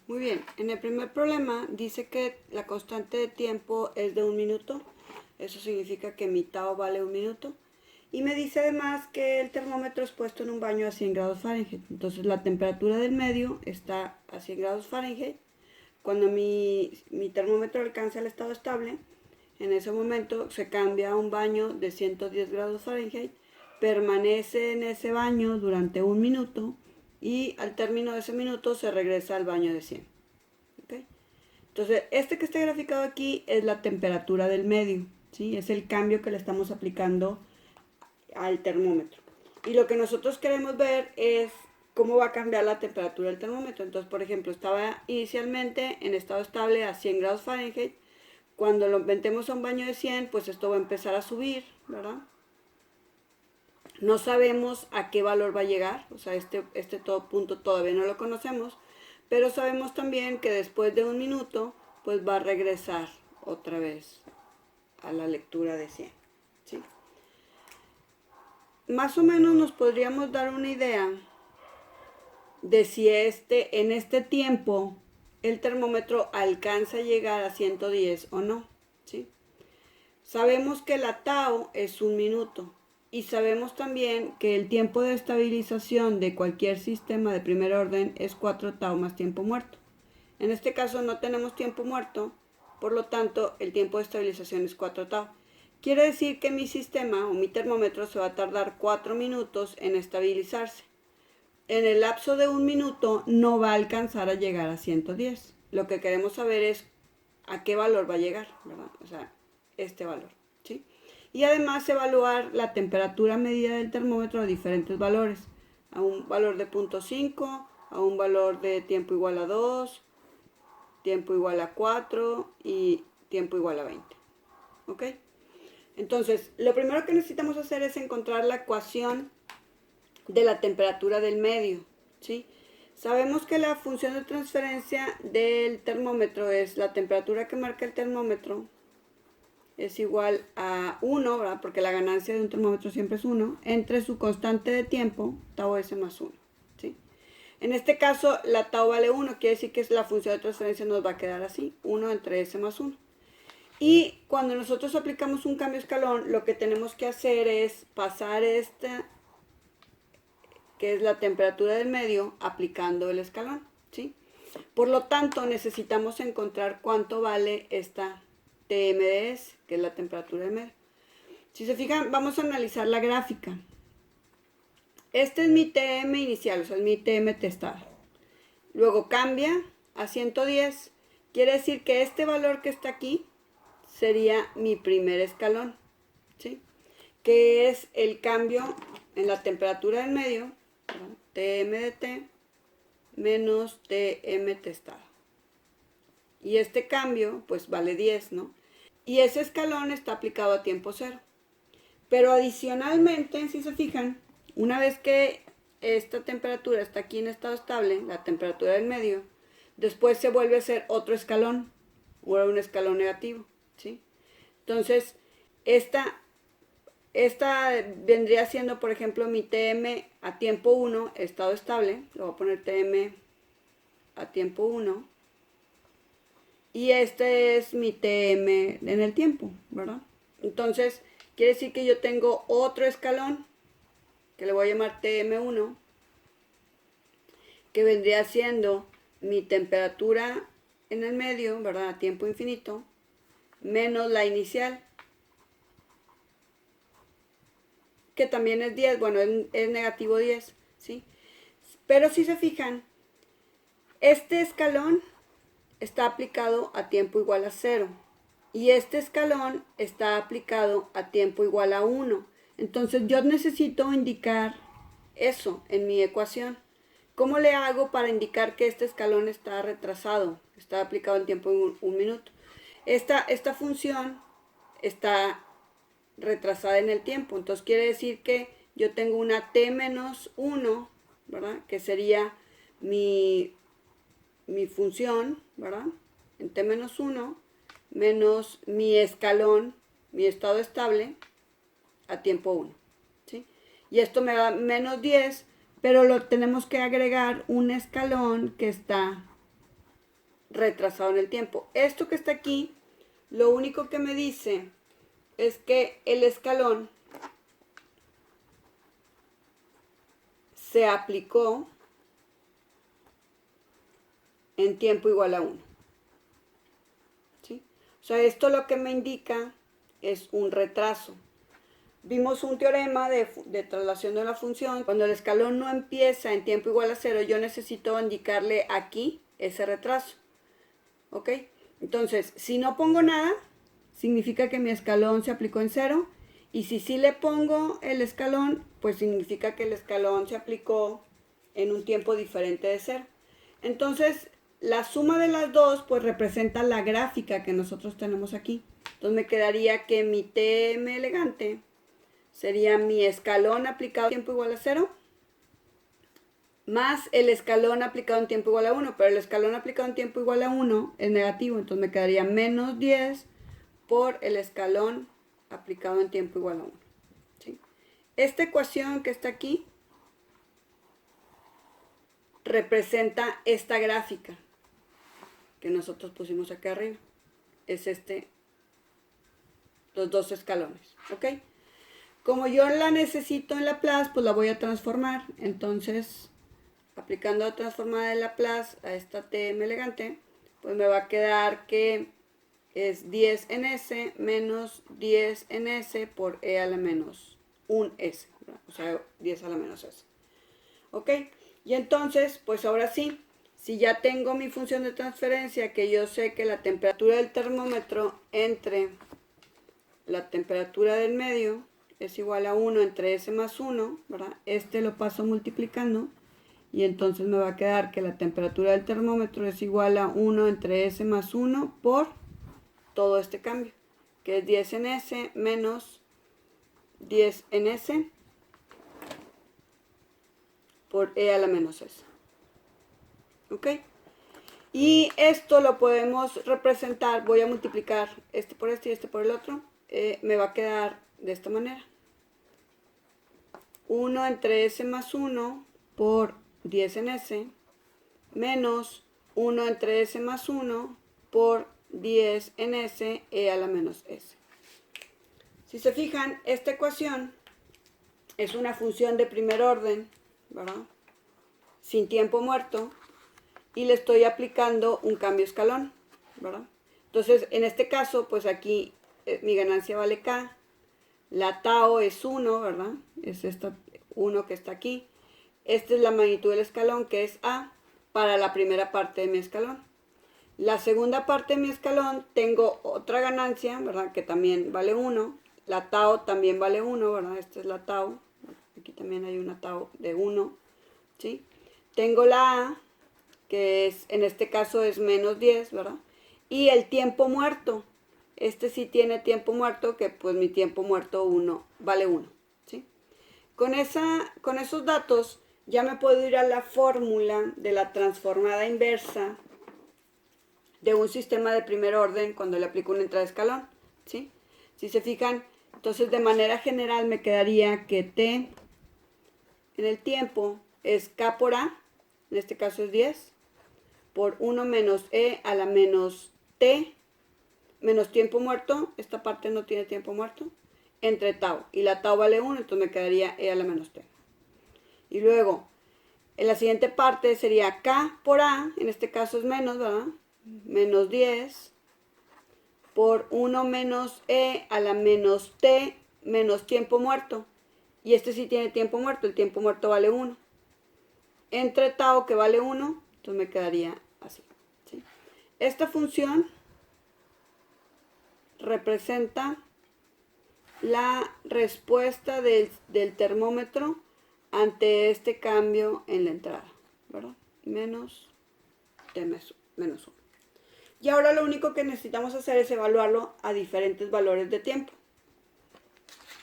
Muy bien, en el primer problema dice que la constante de tiempo es de 1 minuto. Eso significa que mi tau vale 1 minuto. Y me dice además que el termómetro es puesto en un baño a 100 grados Fahrenheit. Entonces la temperatura del medio está a 100 grados Fahrenheit. Cuando mi termómetro alcanza el estado estable, en ese momento se cambia a un baño de 110 grados Fahrenheit, permanece en ese baño durante 1 minuto y al término de ese minuto se regresa al baño de 100. ¿Okay? Entonces, este que está graficado aquí es la temperatura del medio, ¿sí? Es el cambio que le estamos aplicando al termómetro. Y lo que nosotros queremos ver es cómo va a cambiar la temperatura del termómetro. Entonces, por ejemplo, estaba inicialmente en estado estable a 100 grados Fahrenheit. Cuando lo metemos a un baño de 100, pues esto va a empezar a subir, ¿verdad? No sabemos a qué valor va a llegar, o sea, este todo punto todavía no lo conocemos, pero sabemos también que después de 1 minuto, pues va a regresar otra vez a la lectura de 100, ¿sí? Más o menos nos podríamos dar una idea de si en este tiempo el termómetro alcanza a llegar a 110 o no, ¿sí? Sabemos que la tau es 1 minuto y sabemos también que el tiempo de estabilización de cualquier sistema de primer orden es 4 tau más tiempo muerto. En este caso no tenemos tiempo muerto, por lo tanto el tiempo de estabilización es 4 tau. Quiere decir que mi sistema o mi termómetro se va a tardar 4 minutos en estabilizarse. En el lapso de 1 minuto no va a alcanzar a llegar a 110. Lo que queremos saber es a qué valor va a llegar, ¿verdad? O sea, este valor, ¿sí? Y además evaluar la temperatura medida del termómetro a diferentes valores. A un valor de 0.5, a un valor de tiempo igual a 2, tiempo igual a 4 y tiempo igual a 20. ¿Ok? Entonces, lo primero que necesitamos hacer es encontrar la ecuación de la temperatura del medio, ¿sí? Sabemos que la función de transferencia del termómetro es la temperatura que marca el termómetro es igual a 1, ¿verdad? Porque la ganancia de un termómetro siempre es 1, entre su constante de tiempo, tau s más 1, ¿sí? En este caso, la tau vale 1, quiere decir que la función de transferencia nos va a quedar así, 1 entre s más 1. Y cuando nosotros aplicamos un cambio escalón, lo que tenemos que hacer es pasar esta, que es la temperatura del medio, aplicando el escalón, ¿sí? Por lo tanto, necesitamos encontrar cuánto vale esta TMDS, que es la temperatura del medio. Si se fijan, vamos a analizar la gráfica. Este es mi TM inicial, o sea, es mi TM testada. Luego cambia a 110. Quiere decir que este valor que está aquí sería mi primer escalón, ¿sí? Que es el cambio en la temperatura del medio, ¿verdad? TM de T menos TM testado. Y este cambio, pues vale 10, ¿no? Y ese escalón está aplicado a tiempo cero. Pero adicionalmente, si se fijan, una vez que esta temperatura está aquí en estado estable, la temperatura del medio, después se vuelve a hacer otro escalón, o un escalón negativo, ¿sí? Entonces, esta vendría siendo, por ejemplo, mi TM a tiempo 1, estado estable, lo voy a poner TM a tiempo 1, y este es mi TM en el tiempo, ¿verdad? Entonces, quiere decir que yo tengo otro escalón, que le voy a llamar TM1, que vendría siendo mi temperatura en el medio, ¿verdad? A tiempo infinito, menos la inicial, que también es 10, bueno, es negativo 10, ¿sí? Pero si se fijan, este escalón está aplicado a tiempo igual a 0 y este escalón está aplicado a tiempo igual a 1. Entonces yo necesito indicar eso en mi ecuación. ¿Cómo le hago para indicar que este escalón está retrasado? Está aplicado en tiempo de 1 minuto. Esta función está retrasada en el tiempo. Entonces quiere decir que yo tengo una t menos 1, ¿verdad? Que sería mi función, ¿verdad? En t menos 1 menos mi escalón, mi estado estable a tiempo 1, ¿sí? Y esto me da menos 10, pero lo tenemos que agregar un escalón que está retrasado en el tiempo. Esto que está aquí, lo único que me dice es que el escalón se aplicó en tiempo igual a 1. ¿Sí? O sea, esto lo que me indica es un retraso. Vimos un teorema de traslación de una función. Cuando el escalón no empieza en tiempo igual a 0, yo necesito indicarle aquí ese retraso. ¿Ok? Entonces, si no pongo nada, significa que mi escalón se aplicó en 0. Y si sí le pongo el escalón, pues significa que el escalón se aplicó en un tiempo diferente de 0. Entonces, la suma de las dos, pues representa la gráfica que nosotros tenemos aquí. Entonces me quedaría que mi TM elegante sería mi escalón aplicado en tiempo igual a 0, más el escalón aplicado en tiempo igual a 1, pero el escalón aplicado en tiempo igual a 1 es negativo, entonces me quedaría menos 10 por el escalón aplicado en tiempo igual a 1. ¿Sí? Esta ecuación que está aquí representa esta gráfica que nosotros pusimos acá arriba. Es los dos escalones, ¿ok? Como yo la necesito en Laplace, pues la voy a transformar. Entonces, aplicando la transformada de Laplace a esta TM elegante, pues me va a quedar que es 10 en S menos 10 en S por E a la menos 1S, ¿verdad? O sea, 10 a la menos S. ¿Ok? Y entonces, pues ahora sí, si ya tengo mi función de transferencia, que yo sé que la temperatura del termómetro entre la temperatura del medio es igual a 1 entre S más 1, ¿verdad? Lo paso multiplicando y entonces me va a quedar que la temperatura del termómetro es igual a 1 entre S más 1 por todo este cambio, que es 10 en S menos 10 en S por E a la menos S. ¿Ok? Y esto lo podemos representar, voy a multiplicar este por este y este por el otro, me va a quedar de esta manera. 1 entre S más 1 por 10 en S menos 1 entre S más 1 por 10 en S E a la menos S. Si se fijan, esta ecuación es una función de primer orden, ¿verdad? Sin tiempo muerto, y le estoy aplicando un cambio escalón, ¿verdad? Entonces, en este caso, pues aquí mi ganancia vale K, la tau es 1, ¿verdad? Es esta 1 que está aquí. Esta es la magnitud del escalón, que es A, para la primera parte de mi escalón. La segunda parte de mi escalón tengo otra ganancia, ¿verdad? Que también vale 1. La tau también vale 1, ¿verdad? Esta es la tau. Aquí también hay una tau de 1, ¿sí? Tengo la A, que es, en este caso es menos 10, ¿verdad? Y el tiempo muerto. Este sí tiene tiempo muerto, que pues mi tiempo muerto 1 vale 1, ¿sí? Con esos datos ya me puedo ir a la fórmula de la transformada inversa de un sistema de primer orden cuando le aplico una entrada de escalón, ¿sí? Si se fijan, entonces de manera general me quedaría que T en el tiempo es K por A, en este caso es 10, por 1 menos E a la menos T, menos tiempo muerto, esta parte no tiene tiempo muerto, entre tau, y la tau vale 1, entonces me quedaría E a la menos T. Y luego, en la siguiente parte sería K por A, en este caso es menos, ¿verdad? Menos 10 por 1 menos E a la menos T menos tiempo muerto. Y este sí tiene tiempo muerto, el tiempo muerto vale 1. Entre tau, que vale 1, entonces me quedaría así, ¿sí? Esta función representa la respuesta del termómetro ante este cambio en la entrada, ¿verdad? Menos T menos 1. Y ahora lo único que necesitamos hacer es evaluarlo a diferentes valores de tiempo.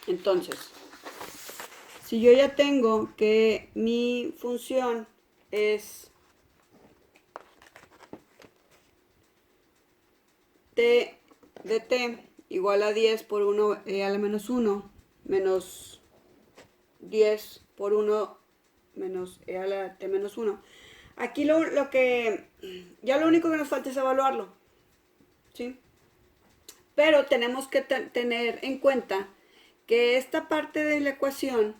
Entonces, si yo ya tengo que mi función es T de T igual a 10 por 1 a la menos 1 menos 10 por 1 menos E a la T menos 1. Aquí lo único que nos falta es evaluarlo, ¿sí? Pero tenemos que tener en cuenta que esta parte de la ecuación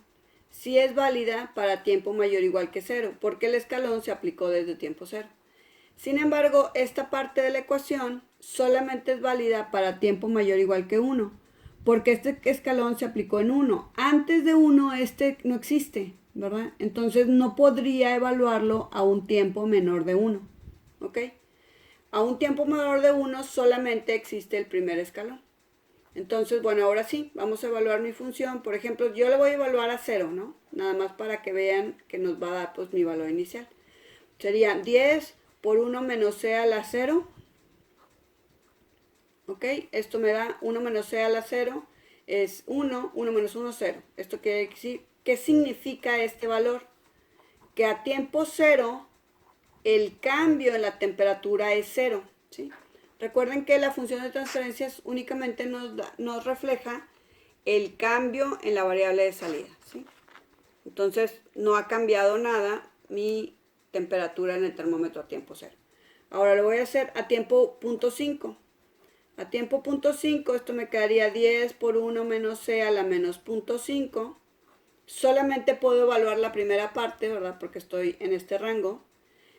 sí es válida para tiempo mayor o igual que 0, porque el escalón se aplicó desde tiempo 0. Sin embargo, esta parte de la ecuación solamente es válida para tiempo mayor o igual que 1, porque este escalón se aplicó en 1. Antes de 1 este no existe, ¿verdad? Entonces no podría evaluarlo a un tiempo menor de 1, ¿ok? A un tiempo menor de 1 solamente existe el primer escalón. Entonces, bueno, ahora sí, vamos a evaluar mi función. Por ejemplo, yo le voy a evaluar a 0, ¿no? Nada más para que vean que nos va a dar pues mi valor inicial. Sería 10 por 1 menos c a la 0. ¿Ok? Esto me da 1 menos c a la 0. Es 1, 1 menos 1, 0. Esto quiere decir, ¿qué significa este valor? Que a tiempo 0, el cambio en la temperatura es 0, ¿sí? Recuerden que la función de transferencias únicamente nos refleja el cambio en la variable de salida, ¿sí? Entonces, no ha cambiado nada mi temperatura en el termómetro a tiempo 0. Ahora lo voy a hacer a tiempo punto 5. A tiempo punto 5, esto me quedaría 10 por 1 menos c a la menos punto 5. Solamente puedo evaluar la primera parte, ¿verdad? Porque estoy en este rango.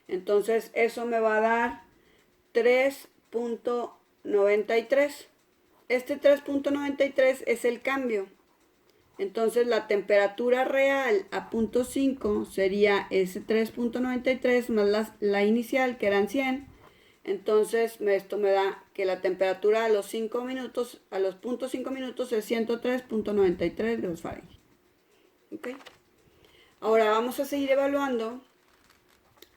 Entonces, eso me va a dar 3.93. Este 3.93 es el cambio. Entonces la temperatura real a punto 5 sería ese 3.93 más la inicial, que eran 100. Entonces esto me da que la temperatura a los 5 minutos, a los 0.5 minutos es 103.93 grados Fahrenheit. ¿Ok? Ahora vamos a seguir evaluando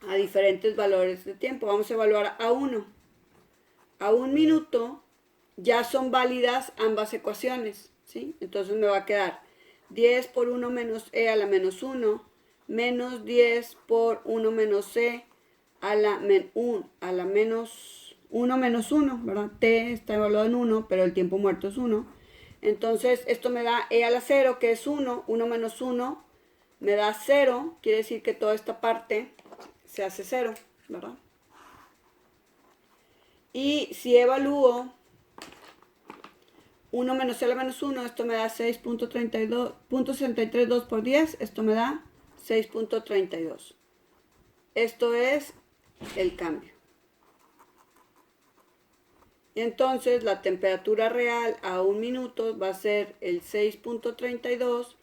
a diferentes valores de tiempo. Vamos a evaluar a 1. A 1 minuto ya son válidas ambas ecuaciones, ¿sí? Entonces me va a quedar 10 por 1 menos e a la menos 1, menos 10 por 1 menos c a la menos 1 menos 1, ¿verdad? T está evaluado en 1, pero el tiempo muerto es 1. Entonces esto me da e a la 0, que es 1, 1 menos 1, me da 0, quiere decir que toda esta parte se hace 0, ¿verdad? Y si evalúo 1 menos c a la menos 1, esto me da 6.63 por 10, esto me da 6.32. Esto es el cambio. Y entonces la temperatura real a 1 minuto va a ser el 6.32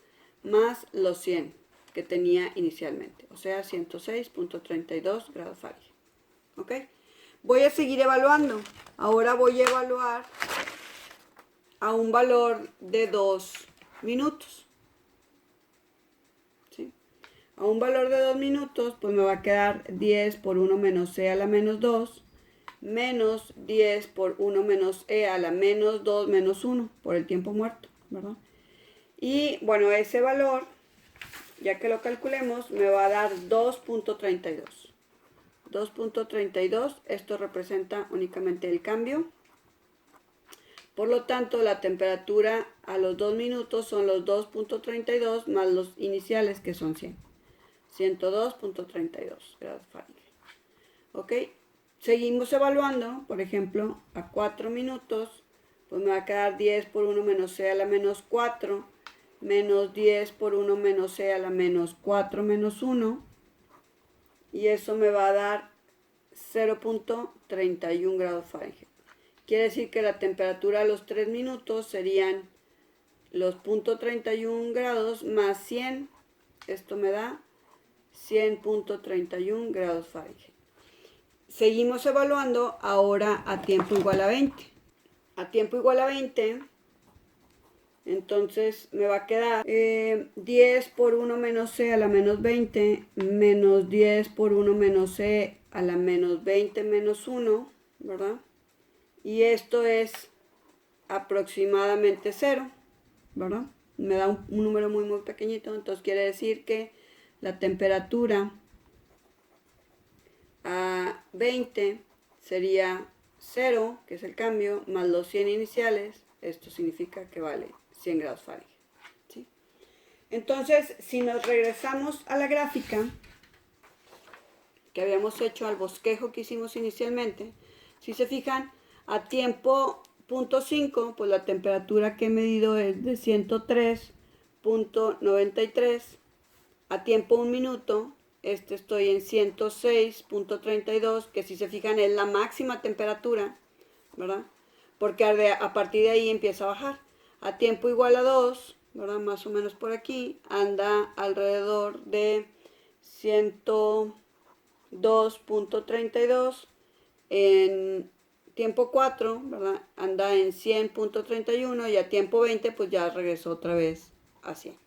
más los 100 que tenía inicialmente, o sea 106.32 grados Fahrenheit. ¿Ok? Voy a seguir evaluando. Ahora voy a evaluar a un valor de 2 minutos. ¿Sí? A un valor de 2 minutos, pues me va a quedar 10 por 1 menos c a la menos 2, menos 10 por 1 menos e a la menos 2 menos 1, por el tiempo muerto, ¿verdad? Y bueno, ese valor, ya que lo calculemos, me va a dar 2.32. 2.32, esto representa únicamente el cambio. Por lo tanto, la temperatura a los 2 minutos son los 2.32 más los iniciales, que son 100. 102.32 grados Fahrenheit. ¿Ok? Seguimos evaluando, por ejemplo, a 4 minutos, pues me va a quedar 10 por 1 menos c a la menos 4, menos 10 por 1 menos c a la menos 4 menos 1, y eso me va a dar 0.31 grados Fahrenheit. Quiere decir que la temperatura a los 3 minutos serían los 0.31 grados más 100. Esto me da 100.31 grados Fahrenheit. Seguimos evaluando ahora a tiempo igual a 20. A tiempo igual a 20, entonces me va a quedar 10 por 1 menos c a la menos 20, menos 10 por 1 menos c a la menos 20 menos 1, ¿verdad? Y esto es aproximadamente 0, ¿verdad? Me da un número muy pequeñito, entonces quiere decir que la temperatura a 20 sería 0, que es el cambio, más los 100 iniciales. Esto significa que vale 100 grados Fahrenheit, ¿sí? Entonces, si nos regresamos a la gráfica, que habíamos hecho al bosquejo que hicimos inicialmente, si se fijan, a tiempo punto 5, pues la temperatura que he medido es de 103.93. A tiempo 1 minuto, estoy en 106.32, que si se fijan es la máxima temperatura, ¿verdad? Porque a partir de ahí empieza a bajar. A tiempo igual a 2, ¿verdad? Más o menos por aquí, anda alrededor de 102.32. En tiempo 4, ¿verdad? Anda en 100.31 y a tiempo 20 pues ya regresó otra vez a 100.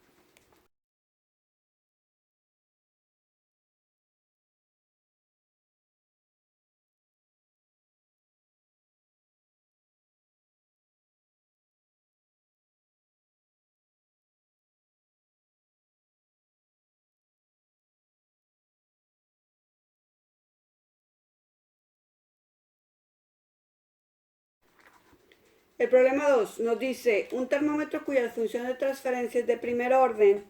El problema 2 nos dice un termómetro cuya función de transferencia es de primer orden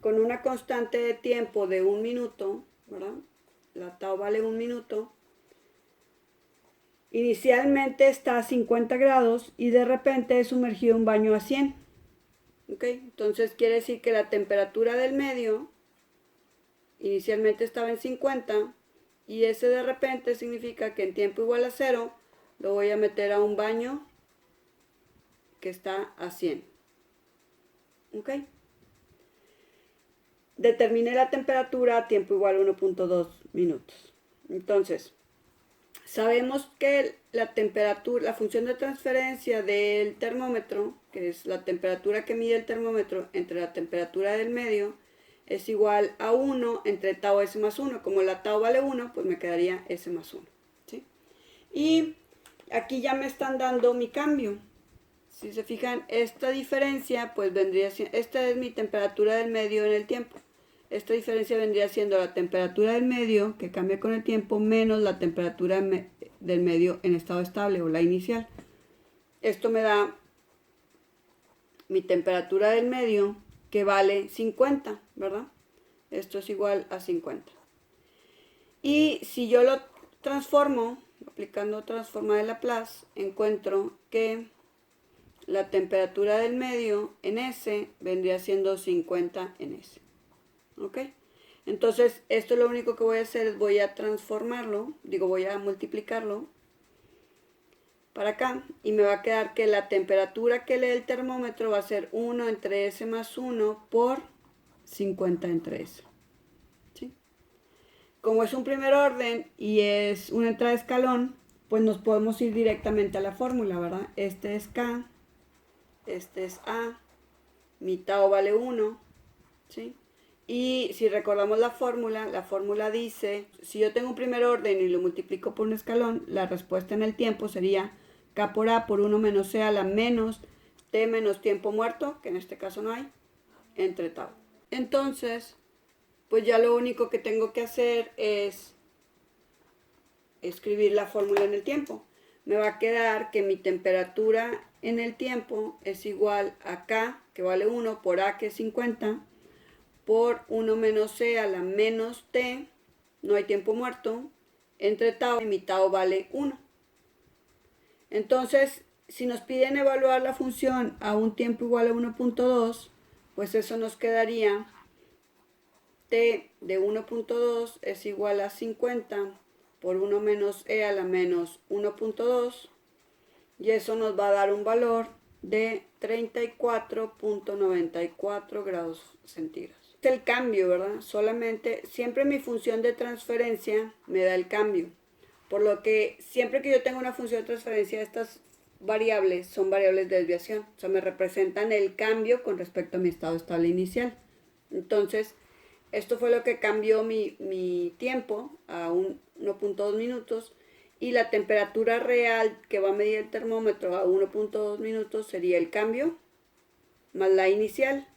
con una constante de tiempo de 1 minuto, ¿verdad? La tau vale 1 minuto. Inicialmente está a 50 grados y de repente es sumergido en un baño a 100. ¿Ok? Entonces quiere decir que la temperatura del medio inicialmente estaba en 50 y ese de repente significa que en tiempo igual a 0 lo voy a meter a un baño que está a 100. ¿Ok? Determine la temperatura a tiempo igual a 1.2 minutos. Entonces, sabemos que la temperatura, la función de transferencia del termómetro, que es la temperatura que mide el termómetro entre la temperatura del medio, es igual a 1 entre tau s más 1. Como la tau vale 1, pues me quedaría s más 1. ¿Sí? Y aquí ya me están dando mi cambio. Si se fijan, esta diferencia, pues vendría siendo, esta es mi temperatura del medio en el tiempo. Esta diferencia vendría siendo la temperatura del medio, que cambia con el tiempo, menos la temperatura del medio en estado estable, o la inicial. Esto me da mi temperatura del medio, que vale 50, ¿verdad? Esto es igual a 50. Y si yo lo transformo, aplicando transforma de Laplace, encuentro que la temperatura del medio en S vendría siendo 50 en S. ¿Ok? Entonces, esto lo único que voy a hacer es voy a transformarlo, voy a multiplicarlo para acá y me va a quedar que la temperatura que lee el termómetro va a ser 1 entre S más 1 por 50 entre S. ¿Sí? Como es un primer orden y es una entrada de escalón, pues nos podemos ir directamente a la fórmula, ¿verdad? Este es K, este es A, mi tau vale 1, ¿sí? Y si recordamos la fórmula dice, si yo tengo un primer orden y lo multiplico por un escalón, la respuesta en el tiempo sería K por A por 1 menos C a la menos T menos tiempo muerto, que en este caso no hay, entre tau. Entonces, pues ya lo único que tengo que hacer es escribir la fórmula en el tiempo. Me va a quedar que mi temperatura en el tiempo es igual a K, que vale 1, por A, que es 50, por 1 menos C a la menos T, no hay tiempo muerto, entre tau, y mi tau vale 1. Entonces, si nos piden evaluar la función a un tiempo igual a 1.2, pues eso nos quedaría T de 1.2 es igual a 50 por 1 menos E a la menos 1.2 y eso nos va a dar un valor de 34.94 grados centígrados. Este es el cambio, ¿verdad? Solamente, siempre mi función de transferencia me da el cambio. Por lo que siempre que yo tengo una función de transferencia, estas variables son variables de desviación. O sea, me representan el cambio con respecto a mi estado estable inicial. Entonces, esto fue lo que cambió mi tiempo a 1.2 minutos y la temperatura real que va a medir el termómetro a 1.2 minutos sería el cambio más la inicial,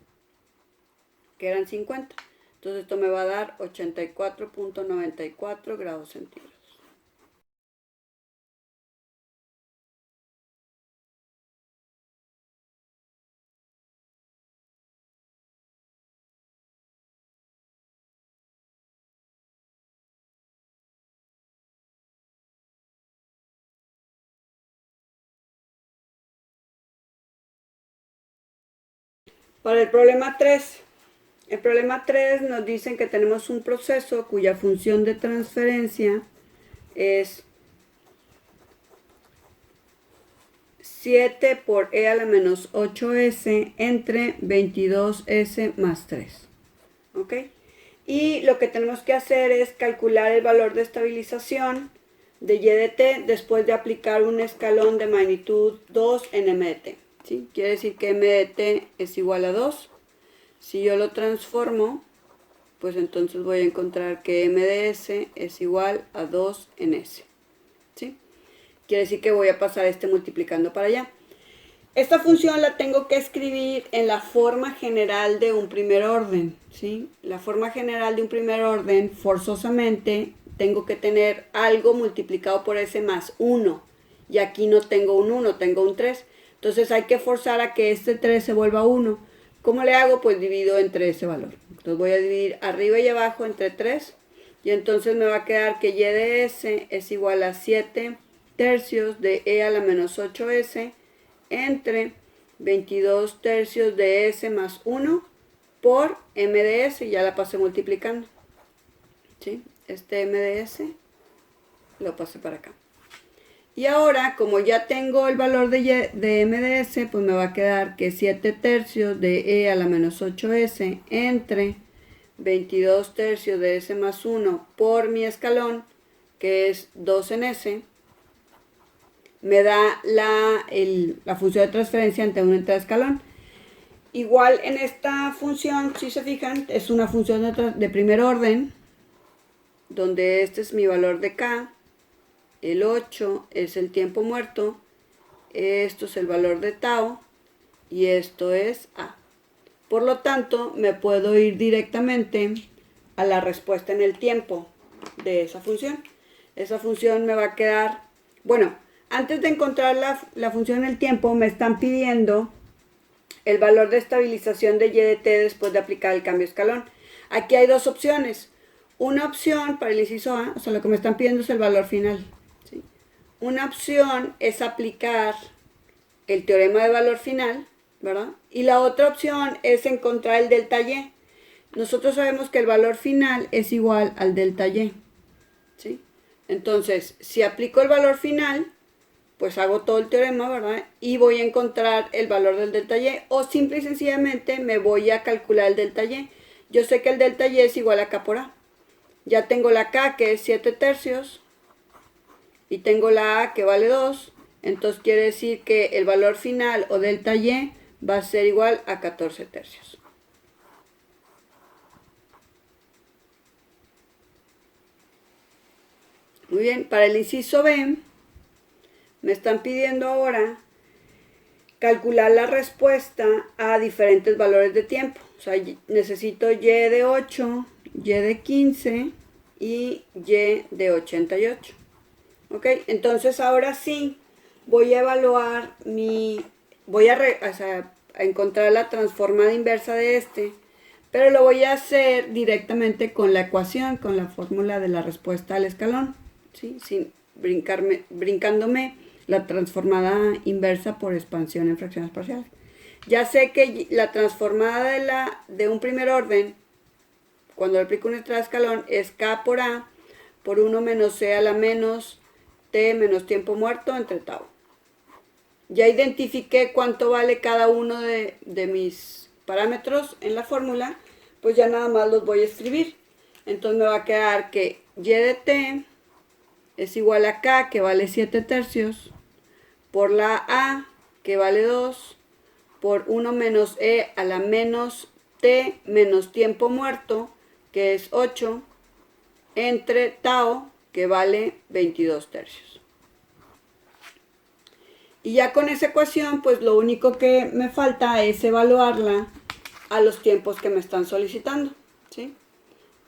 que eran 50. Entonces esto me va a dar 84.94 grados centígrados. Para el problema 3, el problema 3 nos dicen que tenemos un proceso cuya función de transferencia es 7 por e a la menos 8s entre 22s más 3. ¿Ok? Y lo que tenemos que hacer es calcular el valor de estabilización de y de t después de aplicar un escalón de magnitud 2 en m de t. ¿Sí? Quiere decir que m de t es igual a 2. Si yo lo transformo, pues entonces voy a encontrar que m de s es igual a 2 en s. ¿Sí? Quiere decir que voy a pasar multiplicando para allá. Esta función la tengo que escribir en la forma general de un primer orden, ¿sí? La forma general de un primer orden, forzosamente, tengo que tener algo multiplicado por s más 1. Y aquí no tengo un 1, tengo un 3. Entonces hay que forzar a que este 3 se vuelva 1. ¿Cómo le hago? Pues divido entre ese valor. Entonces voy a dividir arriba y abajo entre 3. Y entonces me va a quedar que y de s es igual a 7 tercios de e a la menos 8s entre 22 tercios de s más 1 por m de s, ya la pasé multiplicando. ¿Sí? Este m de s lo pasé para acá. Y ahora, como ya tengo el valor de m de s, pues me va a quedar que 7 tercios de e a la menos 8s entre 22 tercios de s más 1 por mi escalón, que es 2 en s, me da la función de transferencia entre un entre escalón. Igual en esta función, si se fijan, es una función de primer orden, donde este es mi valor de k, el 8 es el tiempo muerto, esto es el valor de tau, y esto es a. Por lo tanto, me puedo ir directamente a la respuesta en el tiempo de esa función. Esa función me va a quedar, bueno, antes de encontrar la función en el tiempo, me están pidiendo el valor de estabilización de y de t después de aplicar el cambio escalón. Aquí hay dos opciones. Una opción para el inciso A, o sea, lo que me están pidiendo es el valor final. ¿Sí? Una opción es aplicar el teorema de valor final, ¿verdad? Y la otra opción es encontrar el delta y. Nosotros sabemos que el valor final es igual al delta y. ¿Sí? Entonces, si aplico el valor final, pues hago todo el teorema, ¿verdad? Y voy a encontrar el valor del delta y, o simple y sencillamente me voy a calcular el delta y. Yo sé que el delta y es igual a k por a. Ya tengo la k, que es 7 tercios, y tengo la a, que vale 2. Entonces quiere decir que el valor final, o delta y, va a ser igual a 14 tercios. Muy bien, para el inciso B, me están pidiendo ahora calcular la respuesta a diferentes valores de tiempo. O sea, necesito y de 8, y de 15 y y de 88. ¿Ok? Entonces ahora sí voy a evaluar voy a encontrar la transformada inversa de este, pero lo voy a hacer directamente con la ecuación, con la fórmula de la respuesta al escalón, ¿sí? Sin brincándome la transformada inversa por expansión en fracciones parciales. Ya sé que la transformada de un primer orden, cuando le aplico un escalón, es k por a por 1 menos c a la menos t menos tiempo muerto entre tau. Ya identifiqué cuánto vale cada uno de mis parámetros en la fórmula, pues ya nada más los voy a escribir. Entonces me va a quedar que y de t es igual a k, que vale 7 tercios, por la a, que vale 2, por 1 menos e a la menos t menos tiempo muerto, que es 8, entre tau, que vale 22 tercios. Y ya con esa ecuación, pues lo único que me falta es evaluarla a los tiempos que me están solicitando, ¿sí?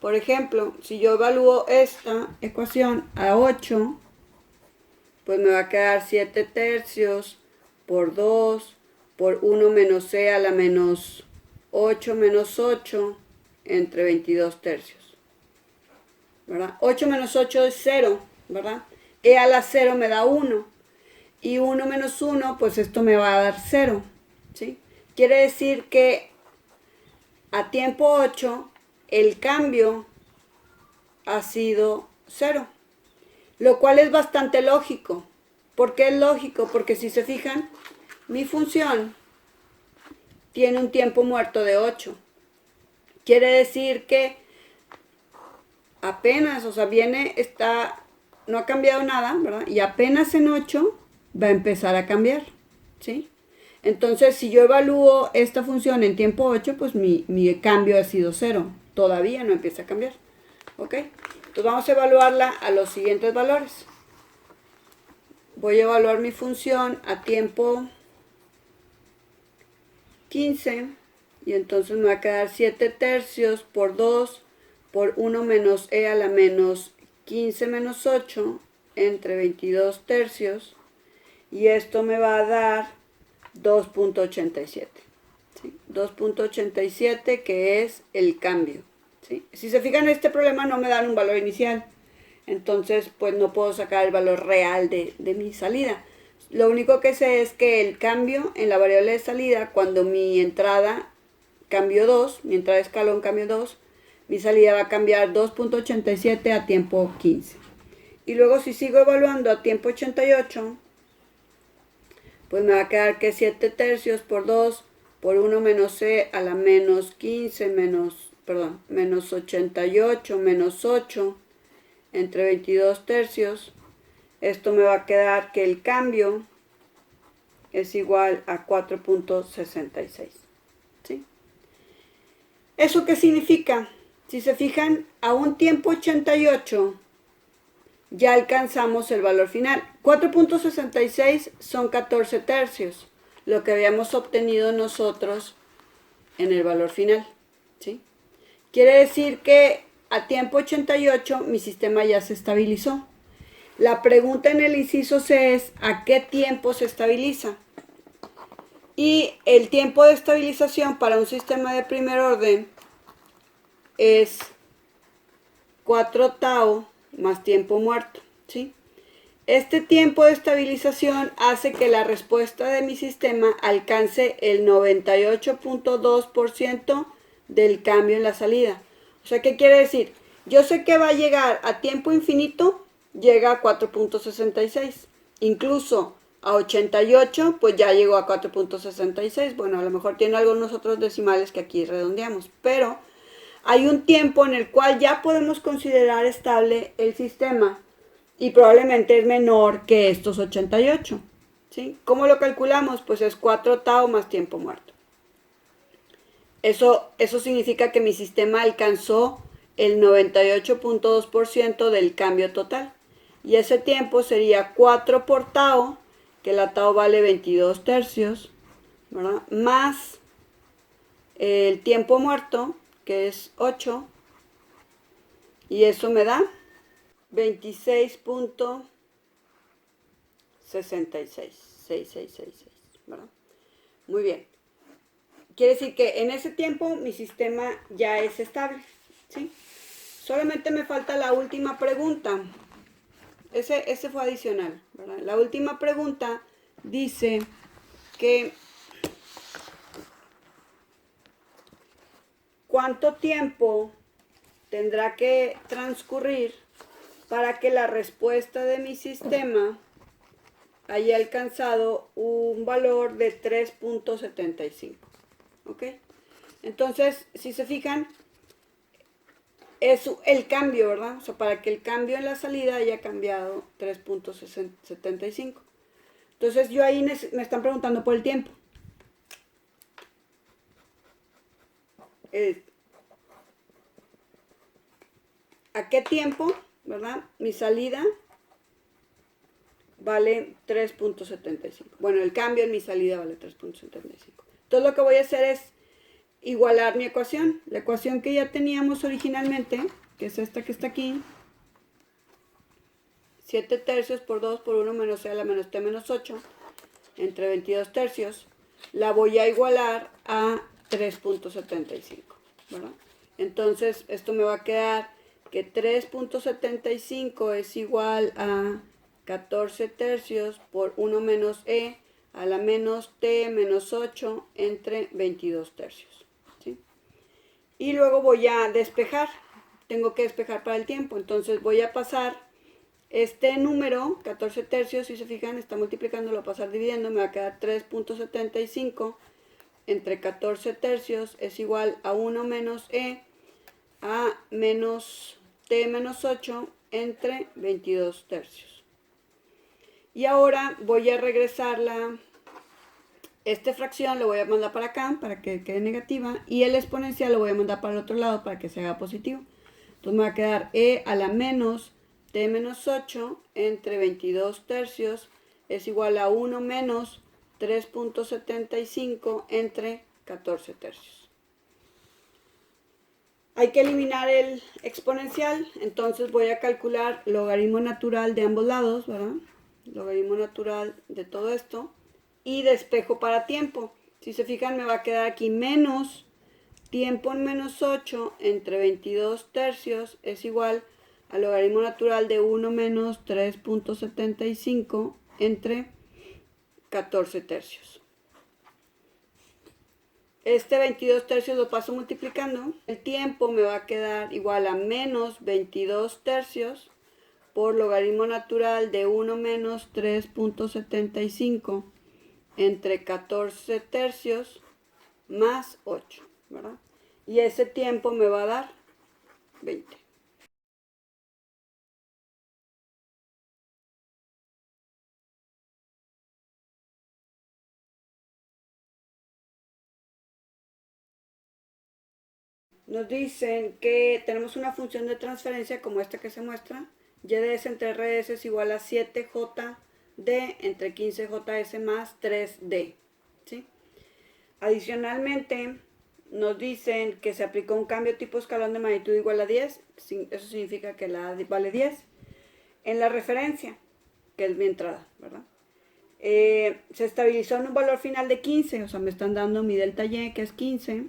Por ejemplo, si yo evalúo esta ecuación a 8, pues me va a quedar 7 tercios por 2 por 1 menos c a la menos 8 menos 8 entre 22 tercios, ¿verdad? 8 menos 8 es 0, ¿verdad? E a la 0 me da 1. Y 1 menos 1, pues esto me va a dar 0, ¿sí? Quiere decir que a tiempo 8, el cambio ha sido 0. Lo cual es bastante lógico. ¿Por qué es lógico? Porque si se fijan, mi función tiene un tiempo muerto de 8. Quiere decir que apenas, o sea, no ha cambiado nada, ¿verdad? Y apenas en 8 va a empezar a cambiar, ¿sí? Entonces, si yo evalúo esta función en tiempo 8, pues mi cambio ha sido 0. Todavía no empieza a cambiar, ¿ok? Entonces vamos a evaluarla a los siguientes valores. Voy a evaluar mi función a tiempo 15 y entonces me va a quedar 7 tercios por 2 por 1 menos e a la menos 15 menos 8 entre 22 tercios y esto me va a dar 2.87. ¿Sí? 2.87 que es el cambio. ¿Sí? Si se fijan, este problema no me dan un valor inicial. Entonces, pues no puedo sacar el valor real de mi salida. Lo único que sé es que el cambio en la variable de salida, cuando mi entrada cambió 2, mi entrada de escalón cambió 2, mi salida va a cambiar 2.87 a tiempo 15. Y luego si sigo evaluando a tiempo 88, pues me va a quedar que 7 tercios por 2 por 1 menos c a la menos 15 menos 88 menos 8 entre 22 tercios. Esto me va a quedar que el cambio es igual a 4.66. ¿Sí? ¿Eso qué significa? Si se fijan, a un tiempo 88 ya alcanzamos el valor final. 4.66 son 14 tercios, lo que habíamos obtenido nosotros en el valor final. ¿Sí? Quiere decir que a tiempo 88 mi sistema ya se estabilizó. La pregunta en el inciso C es ¿a qué tiempo se estabiliza? Y el tiempo de estabilización para un sistema de primer orden es 4 tau más tiempo muerto, ¿sí? Este tiempo de estabilización hace que la respuesta de mi sistema alcance el 98.2% del cambio en la salida. O sea, ¿qué quiere decir? Yo sé que va a llegar a tiempo infinito, llega a 4.66. Incluso a 88, pues ya llegó a 4.66. Bueno, a lo mejor tiene algunos otros decimales que aquí redondeamos, pero hay un tiempo en el cual ya podemos considerar estable el sistema y probablemente es menor que estos 88. ¿Sí? ¿Cómo lo calculamos? Pues es 4 tau más tiempo muerto. Eso significa que mi sistema alcanzó el 98.2% del cambio total. Y ese tiempo sería 4 por tau, que la tau vale 22 tercios, ¿verdad? Más el tiempo muerto, que es 8, y eso me da 26.66, ¿verdad? Muy bien. Quiere decir que en ese tiempo mi sistema ya es estable, ¿sí? Solamente me falta la última pregunta. Ese fue adicional, ¿verdad? La última pregunta dice que ¿cuánto tiempo tendrá que transcurrir para que la respuesta de mi sistema haya alcanzado un valor de 3.75? ¿Ok? Entonces, si se fijan, es el cambio, ¿verdad? O sea, para que el cambio en la salida haya cambiado 3.75. Entonces, yo ahí me están preguntando por el tiempo. ¿A qué tiempo, verdad? Mi salida vale 3.75. Bueno, el cambio en mi salida vale 3.75. Entonces, lo que voy a hacer es igualar mi ecuación. La ecuación que ya teníamos originalmente, que es esta que está aquí, 7 tercios por 2 por 1 menos c a la menos t menos 8 entre 22 tercios, la voy a igualar a 3.75, ¿verdad? Entonces, esto me va a quedar que 3.75 es igual a 14 tercios por 1 menos e a la menos t menos 8 entre 22 tercios. ¿Sí? Y luego voy a despejar. Tengo que despejar para el tiempo. Entonces voy a pasar este número, 14 tercios, si se fijan, está multiplicando, lo voy a pasar dividiendo, me va a quedar 3.75 entre 14 tercios es igual a 1 menos e a menos t menos 8 entre 22 tercios. Y ahora voy a regresarla, esta fracción lo voy a mandar para acá para que quede negativa y el exponencial lo voy a mandar para el otro lado para que se haga positivo. Entonces me va a quedar e a la menos t menos 8 entre 22 tercios es igual a 1 menos 3.75 entre 14 tercios. Hay que eliminar el exponencial, entonces voy a calcular logaritmo natural de ambos lados, ¿verdad? Logaritmo natural de todo esto y despejo para tiempo. Si se fijan me va a quedar aquí menos tiempo en menos 8 entre 22 tercios es igual al logaritmo natural de 1 menos 3.75 entre 14 tercios. Este 22 tercios lo paso multiplicando. El tiempo me va a quedar igual a menos 22 tercios por logaritmo natural de 1 menos 3.75 entre 14 tercios más 8, ¿verdad? Y ese tiempo me va a dar 20. Nos dicen que tenemos una función de transferencia como esta que se muestra. Y de S entre RS es igual a 7JD entre 15JS más 3D. ¿Sí? Adicionalmente, nos dicen que se aplicó un cambio tipo escalón de magnitud igual a 10. Eso significa que la A vale 10. En la referencia, que es mi entrada, ¿verdad? Se estabilizó en un valor final de 15. O sea, me están dando mi delta Y, que es 15.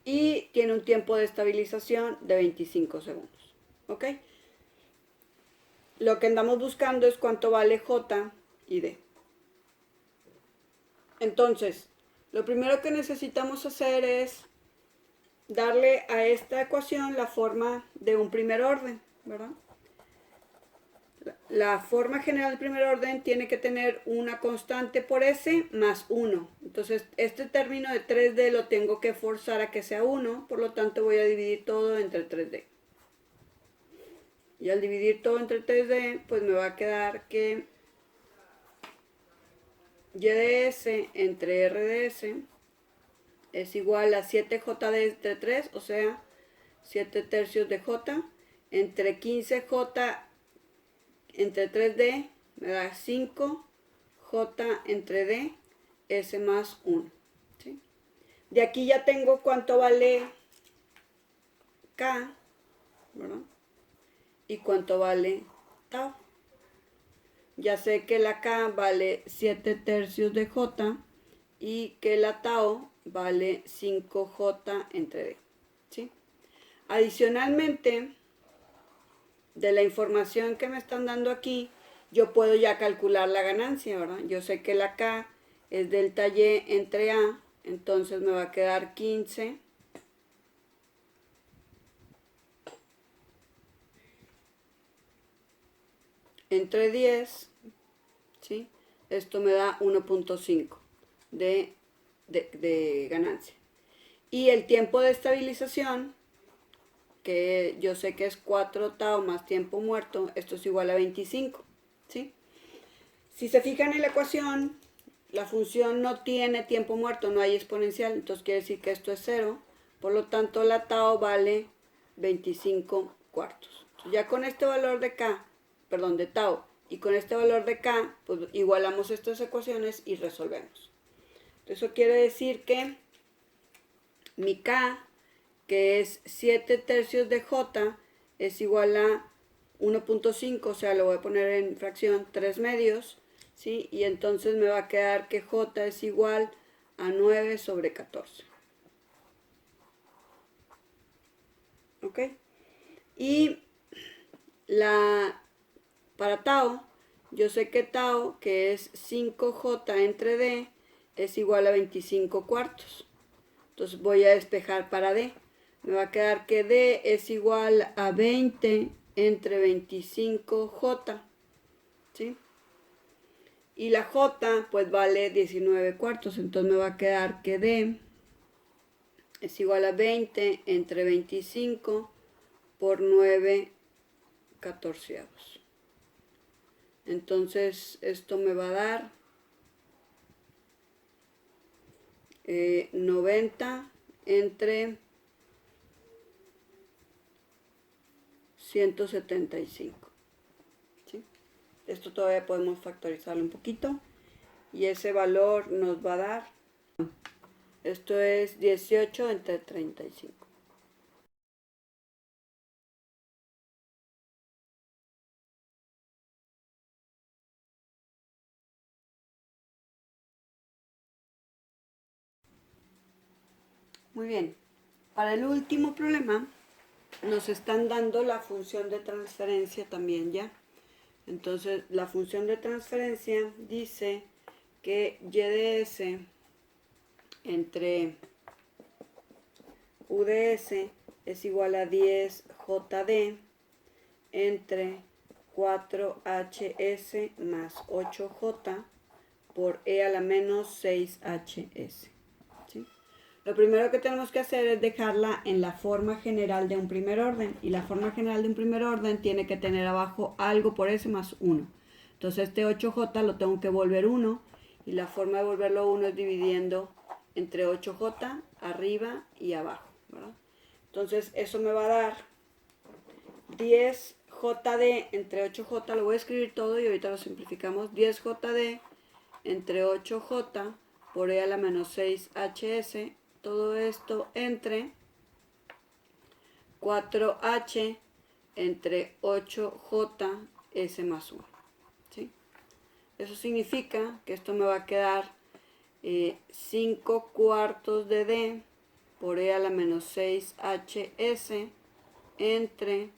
Y tiene un tiempo de estabilización de 25 segundos. ¿Ok? Lo que andamos buscando es cuánto vale J y D. Entonces, lo primero que necesitamos hacer es darle a esta ecuación la forma de un primer orden, ¿verdad? La forma general del primer orden tiene que tener una constante por S más 1. Entonces, este término de 3D lo tengo que forzar a que sea 1, por lo tanto voy a dividir todo entre 3D. Y al dividir todo entre 3D, pues me va a quedar que Y de S entre R de S es igual a 7J entre 3, o sea, 7 tercios de J, entre 15J entre 3D me da 5J entre D, S más 1. ¿Sí? De aquí ya tengo cuánto vale K, ¿verdad? Y cuánto vale tau. Ya sé que la K vale 7 tercios de J y que la tau vale 5J entre D. ¿Sí? Adicionalmente, de la información que me están dando aquí, yo puedo ya calcular la ganancia, ¿verdad? Yo sé que la K es delta Y entre A, entonces me va a quedar 15 entre 10, ¿sí? Esto me da 1.5 de ganancia. Y el tiempo de estabilización, que yo sé que es 4 tau más tiempo muerto, esto es igual a 25, ¿sí? Si se fijan en la ecuación, la función no tiene tiempo muerto, no hay exponencial, entonces quiere decir que esto es 0, por lo tanto la tau vale 25 cuartos. Ya con este valor de K, perdón, de tau, y con este valor de K, pues igualamos estas ecuaciones y resolvemos. Eso quiere decir que mi K, que es 7 tercios de J, es igual a 1.5, o sea, lo voy a poner en fracción 3 medios, ¿sí? Y entonces me va a quedar que J es igual a 9 sobre 14. ¿Ok? Y para tau, yo sé que tau, que es 5J entre D, es igual a 25 cuartos. Entonces voy a despejar para D. me va a quedar que D es igual a 20 entre 25J, ¿sí? Y la J pues vale 19 cuartos, entonces me va a quedar que D es igual a 20 entre 25 por 9 catorceavos. Entonces esto me va a dar 90 entre 175. ¿Sí? Esto todavía podemos factorizarlo un poquito. Y ese valor nos va a dar, esto es 18 entre 35. Muy bien. Para el último problema, nos están dando la función de transferencia también ya. Entonces, la función de transferencia dice que y de s entre u de s es igual a 10 jd entre 4hs más 8j por e a la menos 6hs. ¿Sí? Lo primero que tenemos que hacer es dejarla en la forma general de un primer orden. Y la forma general de un primer orden tiene que tener abajo algo por s más 1. Entonces este 8j lo tengo que volver 1. Y la forma de volverlo 1 es dividiendo entre 8j arriba y abajo, ¿verdad? Entonces eso me va a dar 10jd entre 8j. Lo voy a escribir todo y ahorita lo simplificamos. 10jd entre 8j por e a la menos 6hs. Todo esto entre 4h entre 8j s más 1. ¿Sí? Eso significa que esto me va a quedar 5 cuartos de d por e a la menos 6hs entre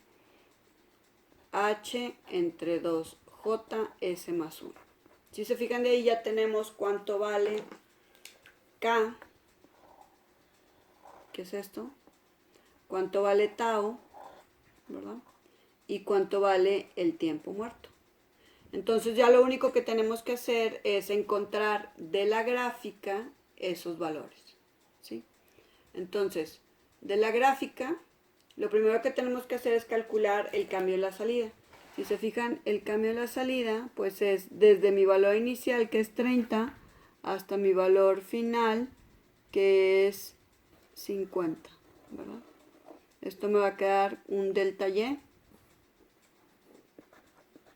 h entre 2j s más 1. Si se fijan, de ahí ya tenemos cuánto vale k, ¿qué es esto? Cuánto vale tau, ¿verdad? Y cuánto vale el tiempo muerto. Entonces ya lo único que tenemos que hacer es encontrar de la gráfica esos valores, ¿sí? Entonces, de la gráfica, lo primero que tenemos que hacer es calcular el cambio de la salida. Si se fijan, el cambio de la salida, pues es desde mi valor inicial, que es 30, hasta mi valor final, que es 50, ¿verdad? Esto me va a quedar un delta y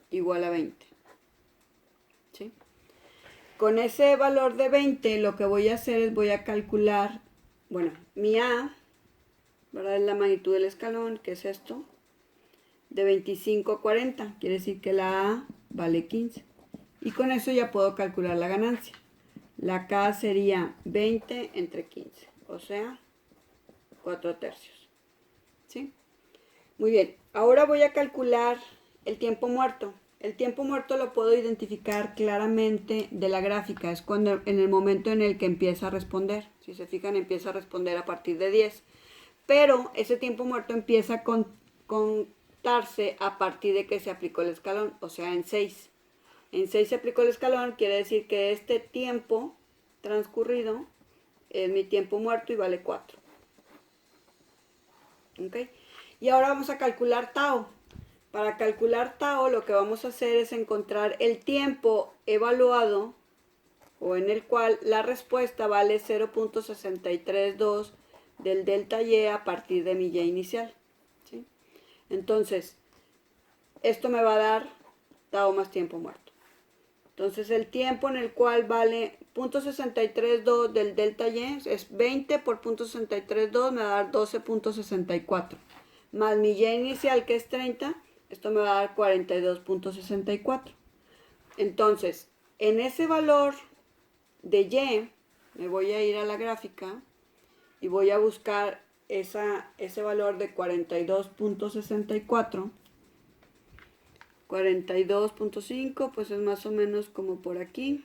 igual a 20. ¿Sí? Con ese valor de 20, lo que voy a hacer es voy a calcular, bueno, mi A, ¿verdad? Es la magnitud del escalón, que es esto, de 25 a 40. Quiere decir que la A vale 15. Y con eso ya puedo calcular la ganancia. La K sería 20 entre 15, o sea, 4 tercios. ¿Sí? Muy bien, ahora voy a calcular el tiempo muerto. El tiempo muerto lo puedo identificar claramente de la gráfica. Es cuando, en el momento en el que empieza a responder. Si se fijan, empieza a responder a partir de 10. Pero ese tiempo muerto empieza a contarse a partir de que se aplicó el escalón, o sea, en 6. En 6 se aplicó el escalón, quiere decir que este tiempo transcurrido es mi tiempo muerto y vale 4. ¿Ok? Y ahora vamos a calcular tau. Para calcular tau lo que vamos a hacer es encontrar el tiempo evaluado o en el cual la respuesta vale 0.632 del delta y a partir de mi y inicial. ¿Sí? Entonces, esto me va a dar tau más tiempo muerto. Entonces, el tiempo en el cual vale 0.632 del delta y es 20 por 0.632, me va a dar 12.64. Más mi y inicial, que es 30, esto me va a dar 42.64. Entonces, en ese valor de y, me voy a ir a la gráfica y voy a buscar ese valor de 42.64. 42.5, pues es más o menos como por aquí.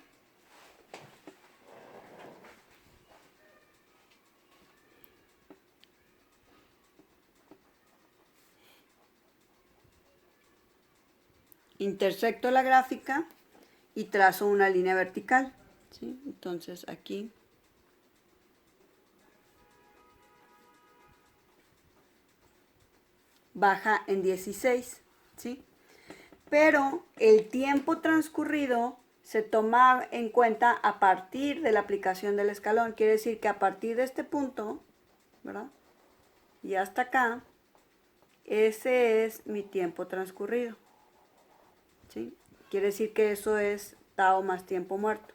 intersecto la gráfica y trazo una línea vertical, ¿sí? Entonces aquí baja en 16, ¿sí? Pero el tiempo transcurrido se toma en cuenta a partir de la aplicación del escalón. Quiere decir que a partir de este punto, ¿verdad? Y hasta acá, ese es mi tiempo transcurrido, ¿sí? Quiere decir que eso es tau más tiempo muerto.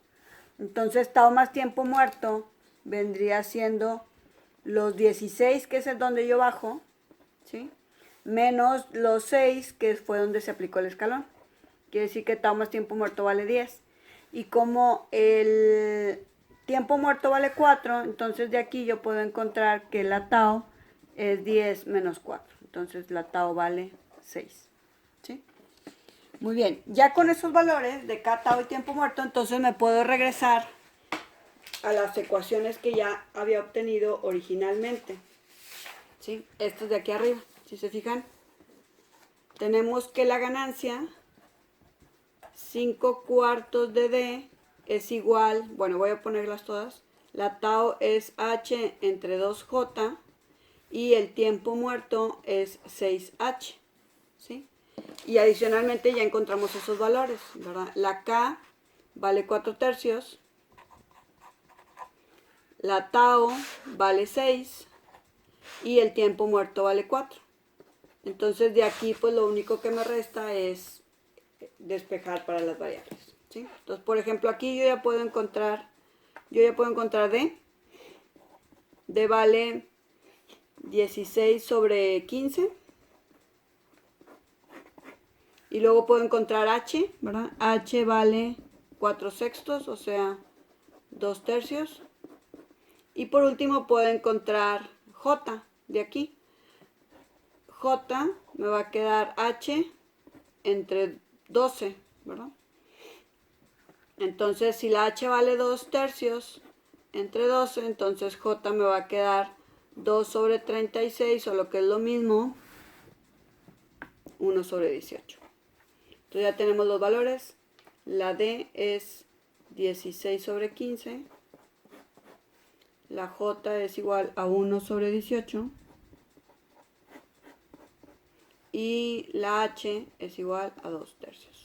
Entonces, tau más tiempo muerto vendría siendo los 16, que es el donde yo bajo, ¿sí? Menos los 6, que fue donde se aplicó el escalón. Quiere decir que tau más tiempo muerto vale 10. Y como el tiempo muerto vale 4, entonces de aquí yo puedo encontrar que la tau es 10 menos 4. Entonces la tau vale 6. ¿Sí? Muy bien, ya con esos valores de K, tau y tiempo muerto, entonces me puedo regresar a las ecuaciones que ya había obtenido originalmente. ¿Sí? Estos de aquí arriba, si se fijan, tenemos que la ganancia 5 cuartos de D es igual, bueno, voy a ponerlas todas, la tau es H entre 2J y el tiempo muerto es 6H, ¿sí? Y adicionalmente ya encontramos esos valores, ¿verdad? La K vale 4 tercios, la tau vale 6 y el tiempo muerto vale 4. Entonces de aquí pues lo único que me resta es despejar para las variables, ¿sí? Entonces, por ejemplo, aquí yo ya puedo encontrar D. D vale 16 sobre 15. Y luego puedo encontrar H, ¿verdad? H vale 4 sextos, o sea, 2 tercios. Y por último puedo encontrar J de aquí. J me va a quedar H entre 12, ¿verdad? Entonces, si la H vale 2 tercios entre 12, entonces J me va a quedar 2 sobre 36, o lo que es lo mismo, 1 sobre 18. Entonces ya tenemos los valores. La D es 16 sobre 15. La J es igual a 1 sobre 18. Y la H es igual a 2 tercios.